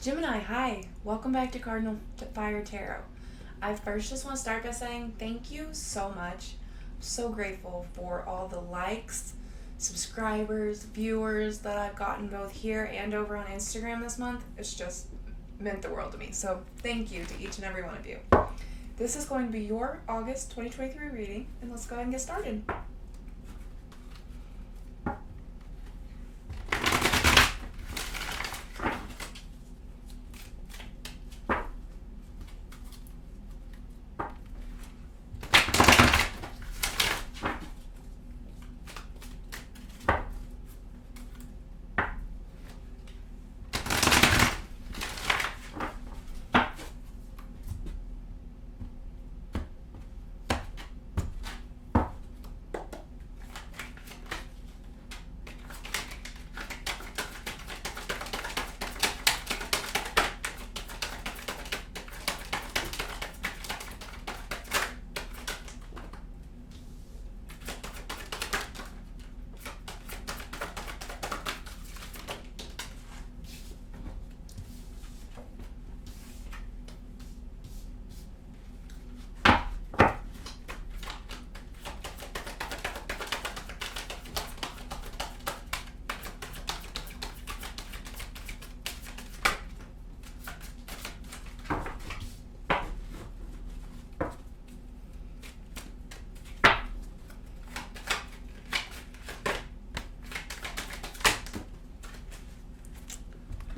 Gemini, hi. Welcome back to Cardinal Fire Tarot. I first just want to start by saying thank you so much. I'm so grateful for all the likes, subscribers, viewers that I've gotten both here and over on Instagram this month. It's just meant the world to me. So thank you to each and every one of you. This is going to be your August 2023 reading, and let's go ahead and get started.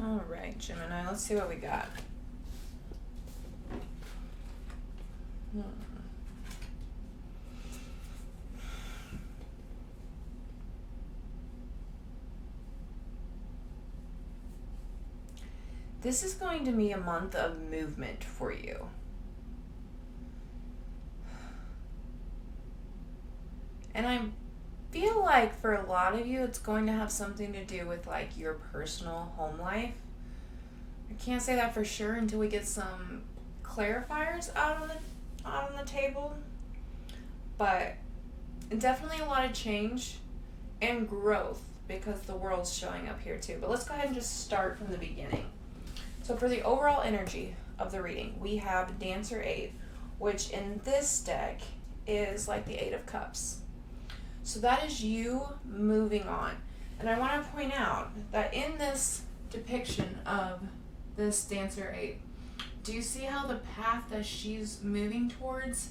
All right, Gemini, let's see what we got. This is going to be a month of movement for you. And I feel like for a lot of you, it's going to have something to do with like your personal home life. I can't say that for sure until we get some clarifiers out on the table. But definitely a lot of change and growth because the world's showing up here too. But let's go ahead and just start from the beginning. So for the overall energy of the reading, we have Dancer 8, which in this deck is like the 8 of Cups. So that is you moving on. And I want to point out that in this depiction of this Dancer 8, do you see how the path that she's moving towards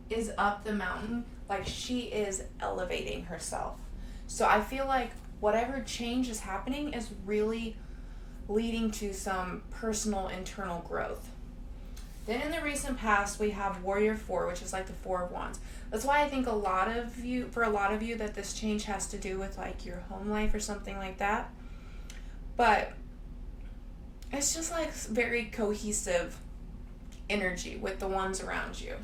is up the mountain? Like she is elevating herself. So I feel like whatever change is happening is really leading to some personal internal growth. Then in the recent past, we have Warrior 4, which is like the 4 of Wands. That's why I think for a lot of you, that this change has to do with like your home life or something like that. But it's just like very cohesive energy with the ones around you.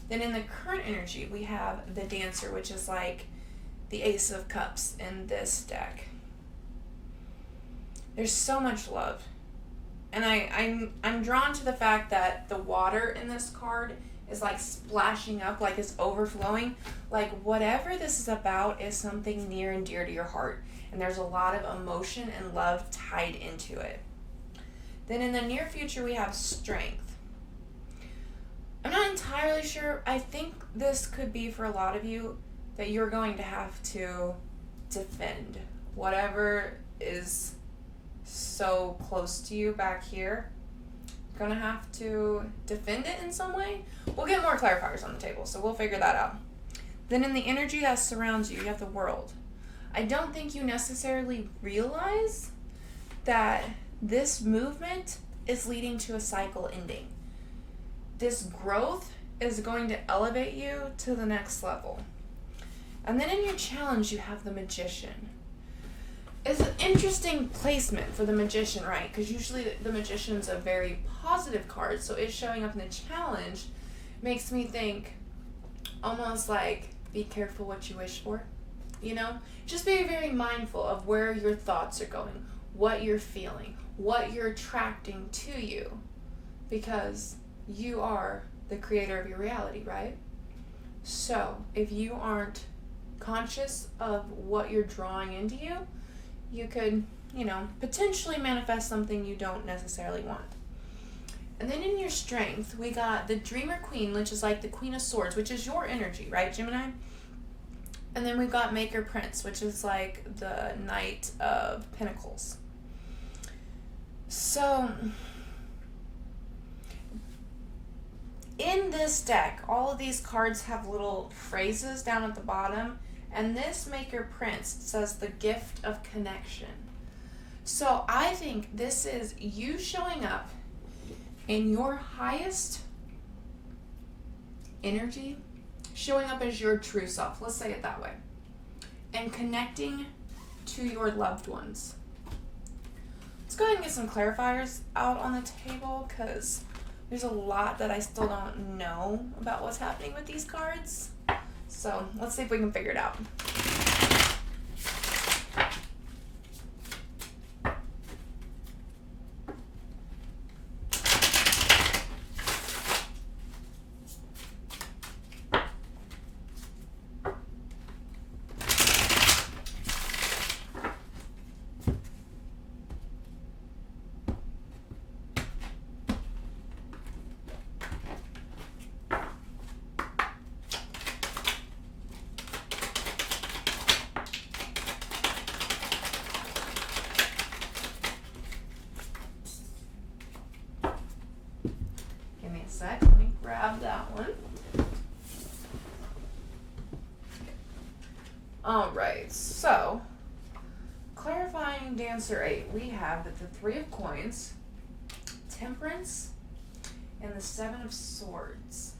Then in the current energy, we have the Dancer, which is like the Ace of Cups in this deck. There's so much love. And I'm drawn to the fact that the water in this card is like splashing up, like it's overflowing. Like whatever this is about is something near and dear to your heart. And there's a lot of emotion and love tied into it. Then in the near future, we have Strength. I'm not entirely sure. I think this could be for a lot of you that you're going to have to defend whatever is so close to you back here. You're gonna have to defend it in some way. We'll get more clarifiers on the table, so we'll figure that out. Then in the energy that surrounds you, you have the World. I don't think you necessarily realize that this movement is leading to a cycle ending. This growth is going to elevate you to the next level. And then in your challenge, you have the Magician. It's an interesting placement for the Magician, right? Because usually the Magician's a very positive card, so it showing up in the challenge makes me think almost like be careful what you wish for, you know? Just be very mindful of where your thoughts are going, what you're feeling, what you're attracting to you, because you are the creator of your reality, right? So if you aren't conscious of what you're drawing into you, you could potentially manifest something you don't necessarily want. And then in your strength, we got the Dreamer Queen, which is like the Queen of Swords, which is your energy, right, Gemini? And then we've got Maker Prince, which is like the Knight of Pentacles. So, in this deck, all of these cards have little phrases down at the bottom, and this Maker Prince says the gift of connection. So I think this is you showing up in your highest energy, showing up as your true self, let's say it that way, and connecting to your loved ones. Let's go ahead and get some clarifiers out on the table, because there's a lot that I still don't know about what's happening with these cards. So let's see if we can figure it out. Let me grab that one. Alright, so clarifying Dancer 8, we have that the 3 of Coins, Temperance, and the 7 of Swords.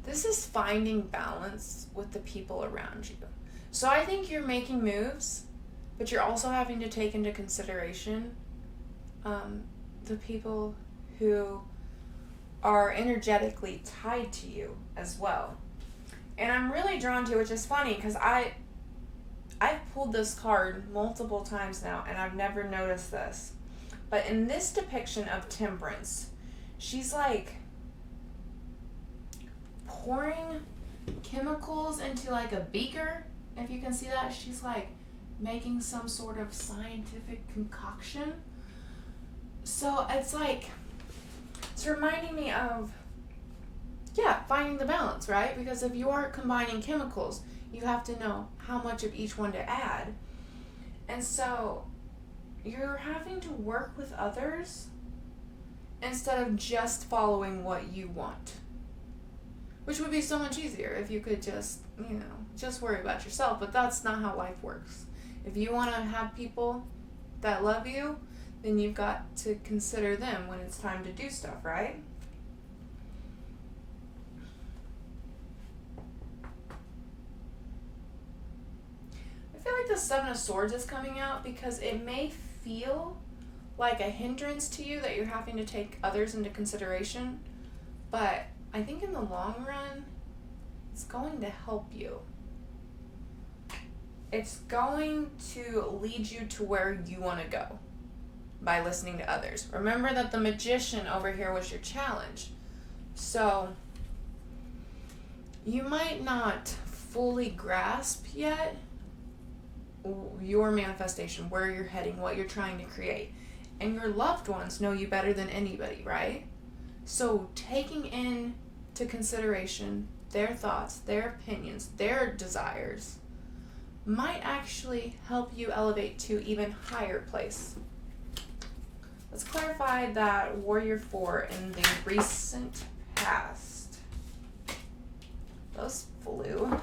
This is finding balance with the people around you. So I think you're making moves, but you're also having to take into consideration the people who are energetically tied to you as well. And I'm really drawn to, which is funny, because I've pulled this card multiple times now, and I've never noticed this. But in this depiction of Temperance, she's like pouring chemicals into like a beaker. If you can see that, she's like making some sort of scientific concoction. So it's reminding me of, finding the balance, right? Because if you are combining chemicals, you have to know how much of each one to add. And so you're having to work with others instead of just following what you want. Which would be so much easier if you could just worry about yourself. But that's not how life works. If you want to have people that love you, then you've got to consider them when it's time to do stuff, right? I feel like the 7 of Swords is coming out because it may feel like a hindrance to you that you're having to take others into consideration, but I think in the long run, it's going to help you. It's going to lead you to where you want to go by listening to others. Remember that the Magician over here was your challenge. So you might not fully grasp yet your manifestation, where you're heading, what you're trying to create. And your loved ones know you better than anybody, right? So taking into consideration their thoughts, their opinions, their desires might actually help you elevate to even higher place. Let's clarify that Warrior 4 in the recent past. Those flew.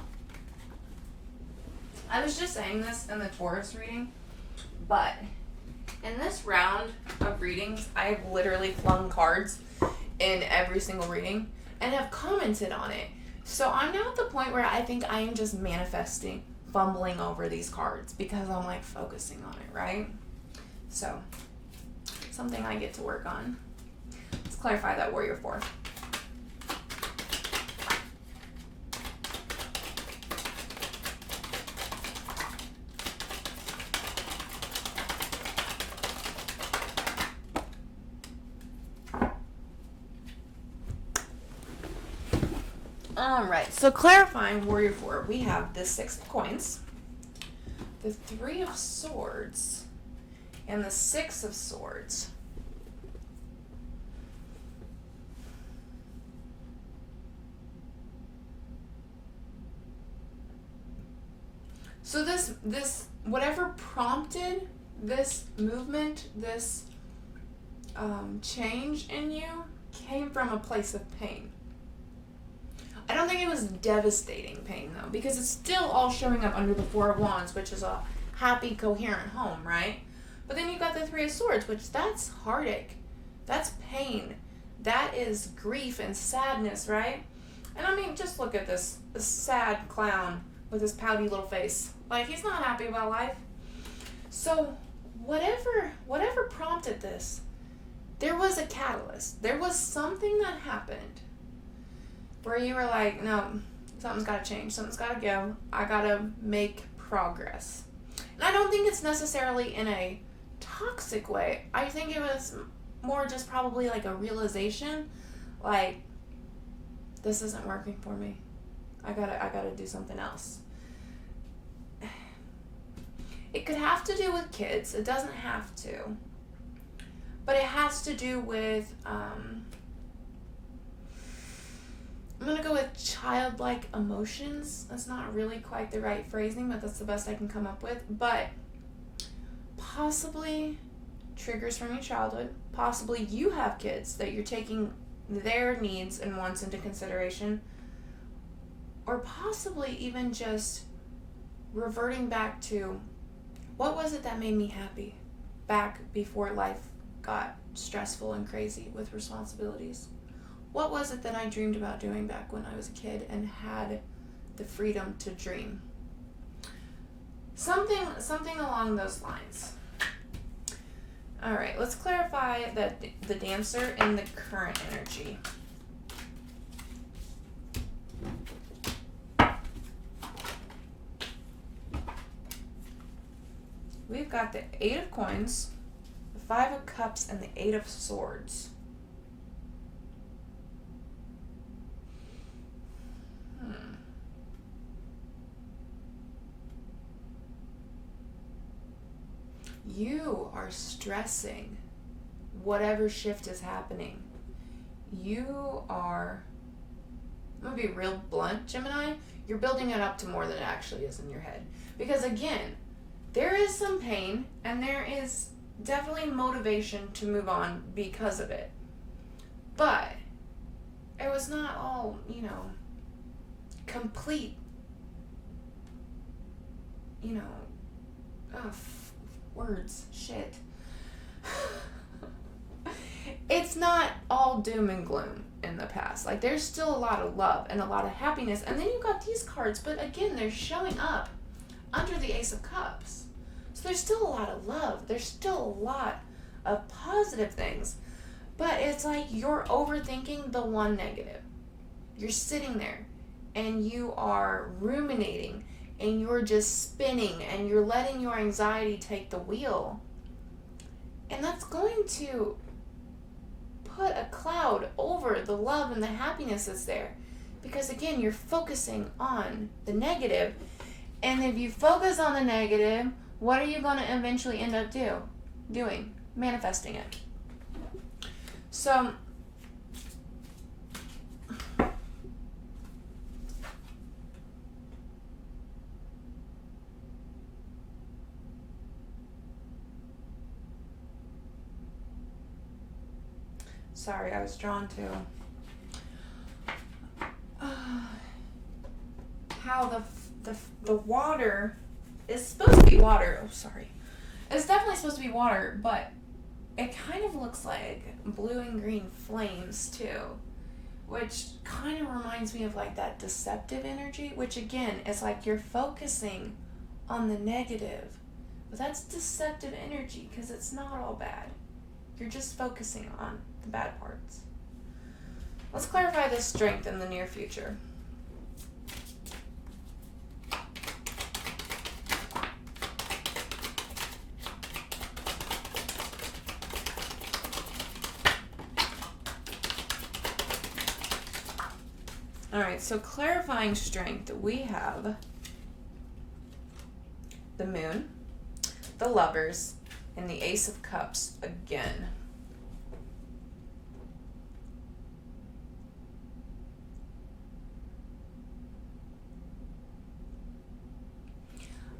I was just saying this in the Taurus reading, but in this round of readings, I have literally flung cards in every single reading and have commented on it. So I'm now at the point where I think I am just manifesting, fumbling over these cards because I'm like focusing on it, right? So, something I get to work on. Let's clarify that Warrior 4. Alright, so clarifying Warrior 4, we have the 6 of coins, the 3 of swords, and the 6 of swords. So this whatever prompted this movement, this change in you, came from a place of pain. I don't think it was devastating pain, though, because it's still all showing up under the 4 of Wands, which is a happy, coherent home, right? But then you got the 3 of Swords, which that's heartache. That's pain. That is grief and sadness, right? And I mean, just look at this sad clown with his pouty little face. Like, he's not happy about life. So, whatever prompted this, there was a catalyst. There was something that happened where you were like, no, something's got to change. Something's got to go. I got to make progress. And I don't think it's necessarily in a toxic way. I think it was more just probably like a realization, like, this isn't working for me. I gotta do something else. It could have to do with kids. It doesn't have to. But it has to do with, I'm going to go with childlike emotions. That's not really quite the right phrasing, but that's the best I can come up with. But possibly triggers from your childhood. Possibly you have kids that you're taking their needs and wants into consideration. Or possibly even just reverting back to, what was it that made me happy back before life got stressful and crazy with responsibilities? What was it that I dreamed about doing back when I was a kid and had the freedom to dream? Something along those lines. All right, let's clarify the Dancer in the current energy. We've got the 8 of Coins, the 5 of Cups, and the 8 of Swords. You are stressing whatever shift is happening. You are, I'm going to be real blunt, Gemini, you're building it up to more than it actually is in your head. Because again, there is some pain and there is definitely motivation to move on because of it. But it was not all, complete, words, shit. It's not all doom and gloom in the past. Like, there's still a lot of love and a lot of happiness. And then you got these cards, but again, they're showing up under the Ace of Cups. So there's still a lot of love. There's still a lot of positive things. But it's like you're overthinking the one negative. You're sitting there and you are ruminating and you're just spinning and you're letting your anxiety take the wheel. And that's going to put a cloud over the love and the happiness that's there. Because again, you're focusing on the negative. And if you focus on the negative, what are you going to eventually end up doing? Manifesting it. So, sorry, I was drawn to how the water is supposed to be water. Oh, sorry. It's definitely supposed to be water, but it kind of looks like blue and green flames too, which kind of reminds me of like that deceptive energy, which again, is like you're focusing on the negative, but that's deceptive energy because it's not all bad. You're just focusing on the bad parts. Let's clarify the strength in the near future. All right, so clarifying strength, we have the Moon, the Lovers, and the Ace of Cups again.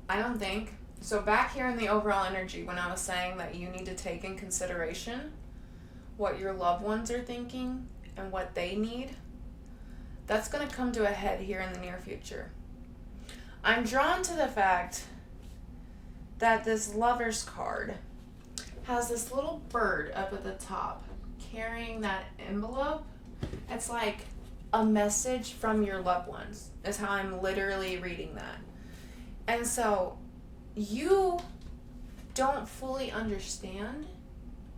I don't think, so back here in the overall energy, when I was saying that you need to take in consideration what your loved ones are thinking and what they need, that's going to come to a head here in the near future. I'm drawn to the fact that this Lover's card has this little bird up at the top carrying that envelope. It's like a message from your loved ones, is how I'm literally reading that. And so you don't fully understand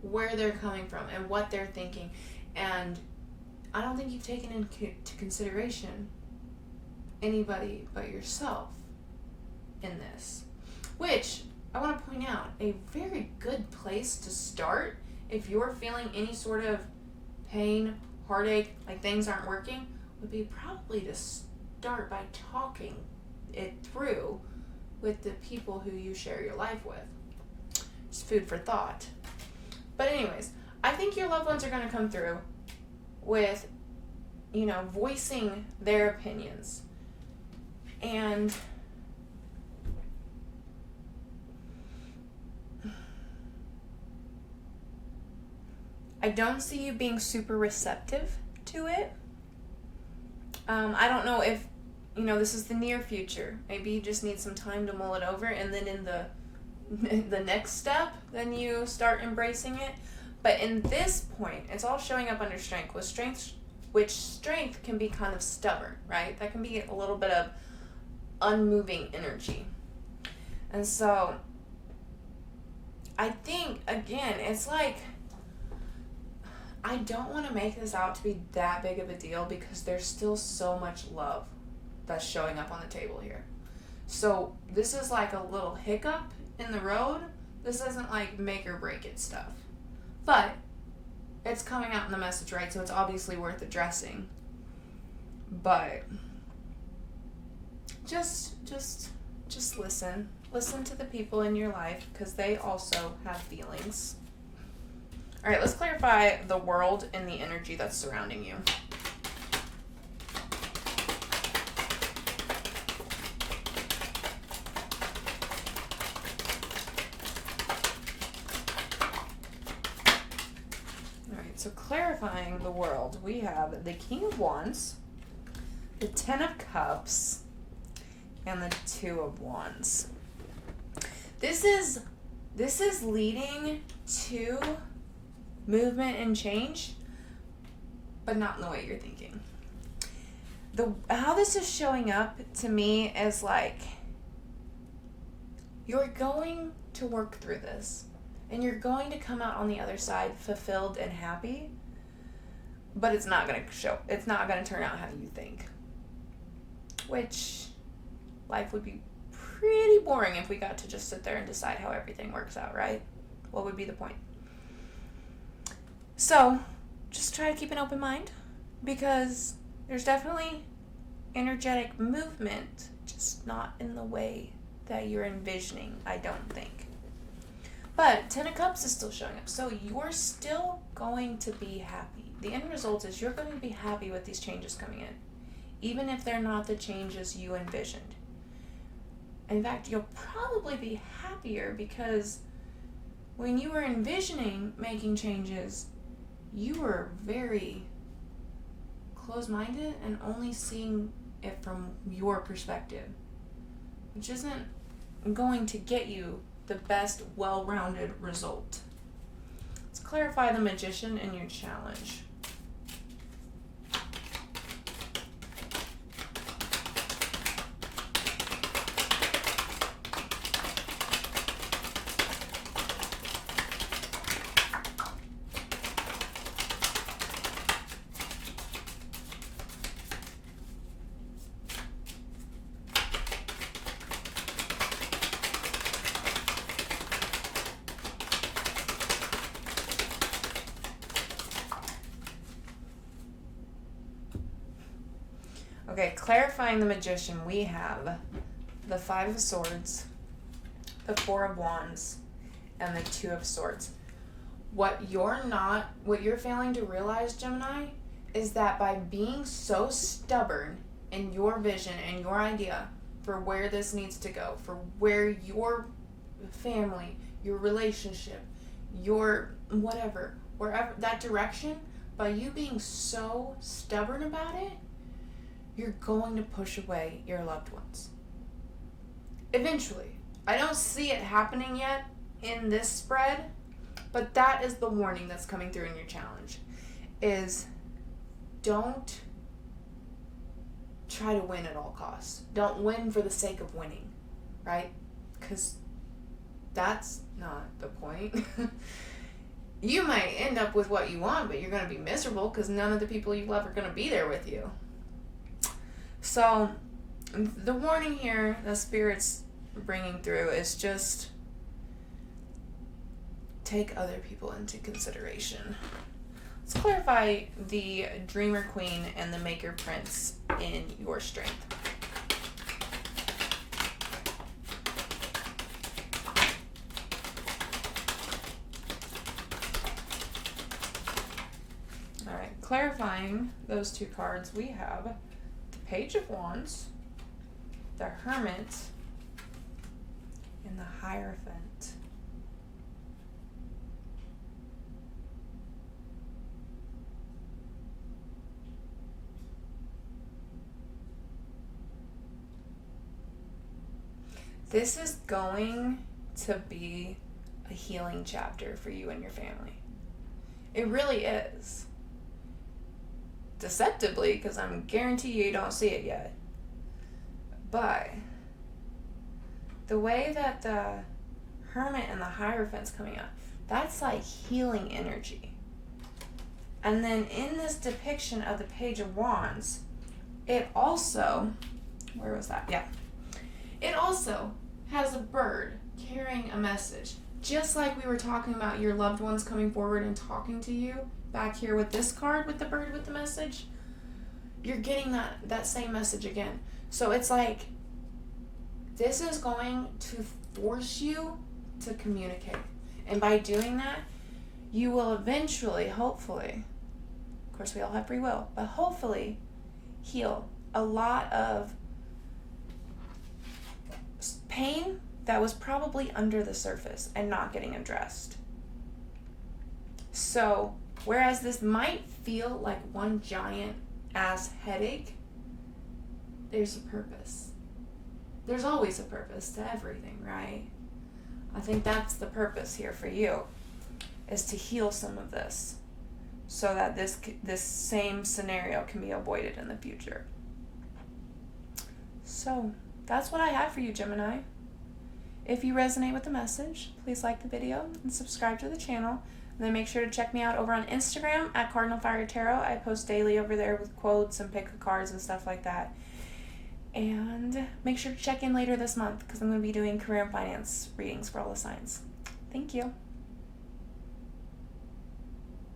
where they're coming from and what they're thinking. And I don't think you've taken into consideration anybody but yourself in this. Which, I want to point out, a very good place to start if you're feeling any sort of pain, heartache, like things aren't working, would be probably to start by talking it through with the people who you share your life with. It's food for thought. But anyways, I think your loved ones are going to come through with, voicing their opinions. And I don't see you being super receptive to it. I don't know if, this is the near future. Maybe you just need some time to mull it over, and then in the next step, then you start embracing it. But in this point, it's all showing up under strength, which strength can be kind of stubborn, right? That can be a little bit of unmoving energy. And so I think, again, it's like, I don't want to make this out to be that big of a deal because there's still so much love that's showing up on the table here. So this is like a little hiccup in the road. This isn't like make or break it stuff. But it's coming out in the message, right? So it's obviously worth addressing. But just listen. Listen to the people in your life because they also have feelings. All right, let's clarify the world and the energy that's surrounding you. All right, so clarifying the world, we have the King of Wands, the Ten of Cups, and the Two of Wands. This is leading to movement and change, but not in the way you're thinking. How this is showing up to me is like you're going to work through this and you're going to come out on the other side fulfilled and happy, but it's not going to turn out how you think, which life would be pretty boring if we got to just sit there and decide how everything works out, right? What would be the point? So, just try to keep an open mind because there's definitely energetic movement, just not in the way that you're envisioning, I don't think. But Ten of Cups is still showing up, so you're still going to be happy. The end result is you're going to be happy with these changes coming in, even if they're not the changes you envisioned. In fact, you'll probably be happier because when you were envisioning making changes, you were very close-minded and only seeing it from your perspective, which isn't going to get you the best well-rounded result. Let's clarify the Magician and your challenge. Okay, clarifying the Magician, we have the Five of Swords, the Four of Wands, and the Two of Swords. What you're failing to realize, Gemini, is that by being so stubborn in your vision and your idea for where this needs to go, for where your family, your relationship, your whatever, wherever that direction, by you being so stubborn about it, you're going to push away your loved ones. Eventually. I don't see it happening yet in this spread, but that is the warning that's coming through in your challenge, is don't try to win at all costs. Don't win for the sake of winning, right? Because that's not the point. You might end up with what you want, but you're going to be miserable because none of the people you love are going to be there with you. So the warning here the Spirit's bringing through is just take other people into consideration. Let's clarify the Dreamer Queen and the Maker Prince in your strength. All right, clarifying those two cards, we have the Page of Wands, the Hermit, and the Hierophant. This is going to be a healing chapter for you and your family. It really is. Deceptively, because I'm guarantee you don't see it yet. But the way that the Hermit and the Hierophant's coming up, that's like healing energy. And then in this depiction of the Page of Wands, it also, where was that? Yeah. It also has a bird carrying a message. Just like we were talking about your loved ones coming forward and talking to you back here with this card with the bird with the message, you're getting that same message again. So it's like this is going to force you to communicate. And by doing that, you will eventually, hopefully, of course we all have free will, but hopefully heal a lot of pain that was probably under the surface and not getting addressed. So, whereas this might feel like one giant ass headache, there's a purpose. There's always a purpose to everything, right? I think that's the purpose here for you, is to heal some of this so that this same scenario can be avoided in the future. So, that's what I have for you, Gemini. If you resonate with the message, please like the video and subscribe to the channel. And then make sure to check me out over on Instagram at Cardinal Fire Tarot. I post daily over there with quotes and pick of cards and stuff like that. And make sure to check in later this month because I'm going to be doing career and finance readings for all the signs. Thank you.